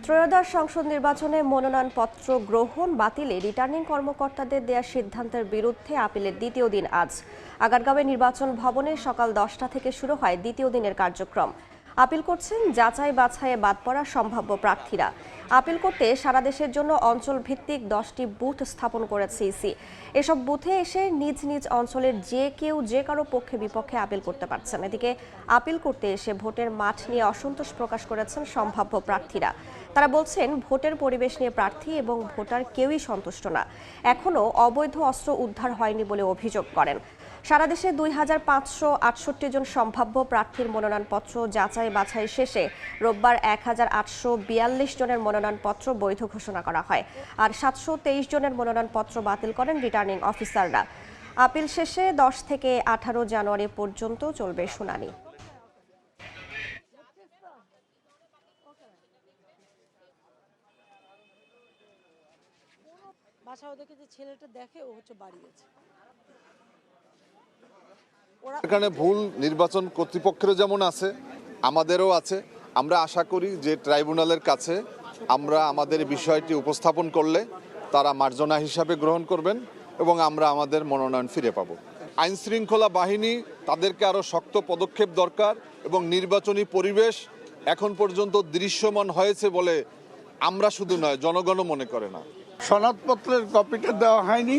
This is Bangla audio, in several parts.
ত্রয়োদশ সংসদ নির্বাচনে মনোনয়নপত্র গ্রহণ বাতিলে রিটার্নিং কর্মকর্তাদের দেয়া সিদ্ধান্তের বিরুদ্ধে আপিলের দ্বিতীয় দিন আজ আগারগাঁওয়ে নির্বাচন ভবনে সকাল 10টা থেকে শুরু হয় দ্বিতীয় দিনের কার্যক্রম। আপিল করছেন যাচাই বাছাইয়ে বাদ পড়া সম্ভাব্য প্রার্থীরা। আপিল করতে সারা দেশের জন্য অঞ্চল ভিত্তিক 10টি বুথ স্থাপন করেছে ইসি। এসব বুথে এসে নিজ নিজ অঞ্চলের যে কেউ যে কারো পক্ষে বিপক্ষে আপিল করতে পারছেন। এদিকে আপিল করতে এসে ভোটের মাঠ নিয়ে অসন্তোষ প্রকাশ করেছেন সম্ভাব্য প্রার্থীরা। তারা বলছেন ভোটের পরিবেশ নিয়ে প্রার্থী এবং ভোটার কেউই সন্তুষ্ট না। এখনও অবৈধ অস্ত্র উদ্ধার হয়নি বলে অভিযোগ করেন। সারা দেশে 2568 জন সম্ভাব্য প্রার্থীর মনোনয়নপত্র যাচাই বাছাই শেষে রোববার 1842 জনের মনোনয়নপত্র বৈধ ঘোষণা করা হয়, আর 723 জনের মনোনয়নপত্র বাতিল করেন রিটার্নিং অফিসাররা। আপিল শেষে 10 থেকে 18 জানুয়ারি পর্যন্ত চলবে শুনানি। ছেলেটা দেখে ও হচ্ছে বাড়ি গেছে। এখানে ভুল নির্বাচন কর্তৃপক্ষের যেমন আছে, আমাদেরও আছে। আমরা আশা করি যে ট্রাইব্যুনালের কাছে আমরা আমাদের বিষয়টি উপস্থাপন করলে তারা মার্জনা হিসাবে গ্রহণ করবেন এবং আমরা আমাদের মনোনয়ন ফিরে পাব। আইন শৃঙ্খলা বাহিনী তাদেরকে আরও শক্ত পদক্ষেপ দরকার এবং নির্বাচনী পরিবেশ এখন পর্যন্ত দৃশ্যমান হয়েছে বলে আমরা শুধু নয়, জনগণও মনে করে না। সনদপত্রের কপিটা দেওয়া হয়নি,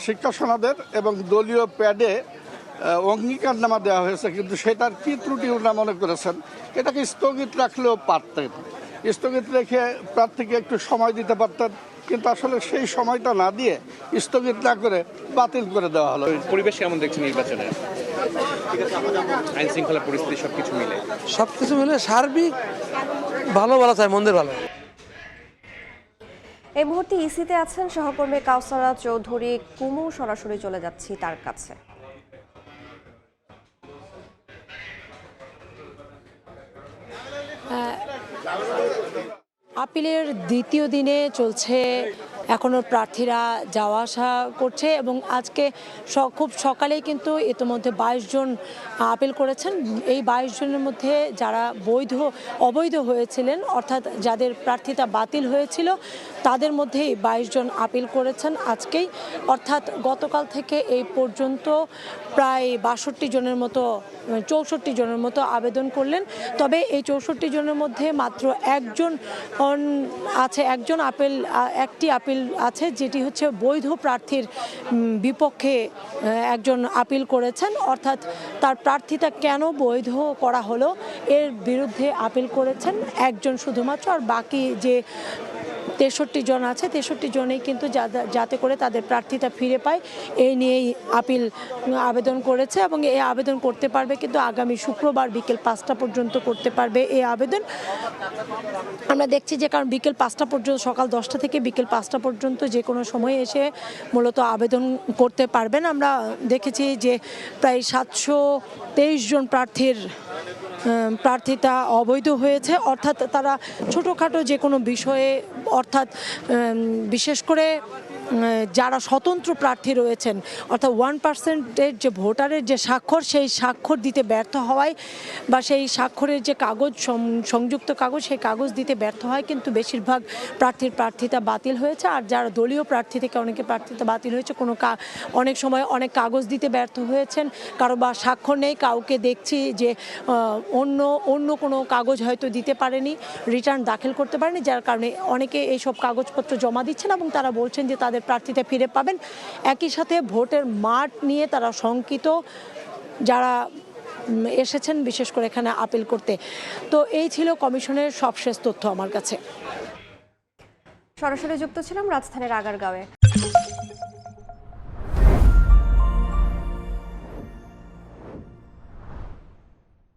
শিক্ষা সনদের, এবং দলীয় প্যাডে অঙ্গীকারনামা দেওয়া হয়েছে, কিন্তু সেটার কি ত্রুটি ওনারা মনে করেছেন এটাকে স্থগিত রাখলেও পারতেন। স্থগিত রেখে প্রার্থীকে একটু সময় দিতে পারতেন, কিন্তু আসলে সেই সময়টা না দিয়ে স্থগিত না করে বাতিল করে দেওয়া হলো। পরিবেশ কেমন দেখছেন নির্বাচনে? আইন শৃঙ্খলা পরিস্থিতি সবকিছু মিলে সার্বিক ভালো বলা যায়, মন্দের ভালো। এই মুহূর্তে ইসিতে আছেন সহকর্মী কাউসারা চৌধুরী কুমু। সরাসরি চলে যাচ্ছি তার কাছে। আপিলের দ্বিতীয় দিনে চলছে, এখনও প্রার্থীরা যাওয়া আসা করছে এবং আজকে খুব সকালেই কিন্তু ইতিমধ্যে 22 জন আপিল করেছেন। এই 22 জনের মধ্যে যারা অবৈধ হয়েছিলেন, অর্থাৎ যাদের প্রার্থিতা বাতিল হয়েছিল, তাদের মধ্যেই 22 জন আপিল করেছেন আজকেই। অর্থাৎ গতকাল থেকে এই পর্যন্ত প্রায় 62 জনের মতো 64 জনের মতো আবেদন করলেন। তবে এই 64 জনের মধ্যে মাত্র একজন আছে, একটি আপিল আছে, যেটি হচ্ছে বৈধ প্রার্থীর বিপক্ষে একজন আপিল করেছেন। অর্থাৎ তার প্রার্থিতা কেন বৈধ করা হলো এর বিরুদ্ধে আপিল করেছেন একজন শুধুমাত্র, আর বাকি যে 63 জন আছে 63 জনেই কিন্তু যাতে করে তাদের প্রার্থিতা ফিরে পায় এই নিয়েই আবেদন করেছে এবং এই আবেদন করতে পারবে কিন্তু আগামী শুক্রবার বিকেল 5টা পর্যন্ত করতে পারবে এই আবেদন। আমরা দেখছি যে কারণ বিকেল 5টা পর্যন্ত, সকাল 10টা থেকে বিকেল 5টা পর্যন্ত যে কোনো সময় এসে মূলত আবেদন করতে পারবেন। আমরা দেখেছি যে প্রায় 723 জন প্রার্থিতা অবৈধ হয়েছে, অর্থাৎ তারা ছোটোখাটো যে কোনো বিষয়ে, অর্থাৎ বিশেষ করে যারা স্বতন্ত্র প্রার্থী রয়েছেন, অর্থাৎ 1% যে ভোটারের যে স্বাক্ষর, সেই স্বাক্ষর দিতে ব্যর্থ হওয়ায় বা সেই স্বাক্ষরের যে কাগজ, সংযুক্ত কাগজ, সেই কাগজ দিতে ব্যর্থ হয় কিন্তু বেশিরভাগ প্রার্থিতা বাতিল হয়েছে। আর যারা দলীয় প্রার্থী থেকে অনেকে প্রার্থিতা বাতিল হয়েছে, অনেক সময় অনেক কাগজ দিতে ব্যর্থ হয়েছেন, কারো বা স্বাক্ষর নেই, কাউকে দেখছি যে অন্য কোনো কাগজ হয়তো দিতে পারেনি, রিটার্ন দাখিল করতে পারেনি, যার কারণে অনেকে এইসব কাগজপত্র জমা দিচ্ছেন এবং তারা বলছেন যে তাদের প্রার্থীতা ফিরে পাবেন। একই সাথে ভোটের মাঠ নিয়ে তারা শঙ্কিত, যারা এসেছেন বিশেষ করে এখানে আপিল করতে। তো এই ছিল কমিশনের সবশেষ তথ্য আমার কাছে। সরাসরি যুক্ত ছিলাম রাজধানীর আগারগাঁওয়ে।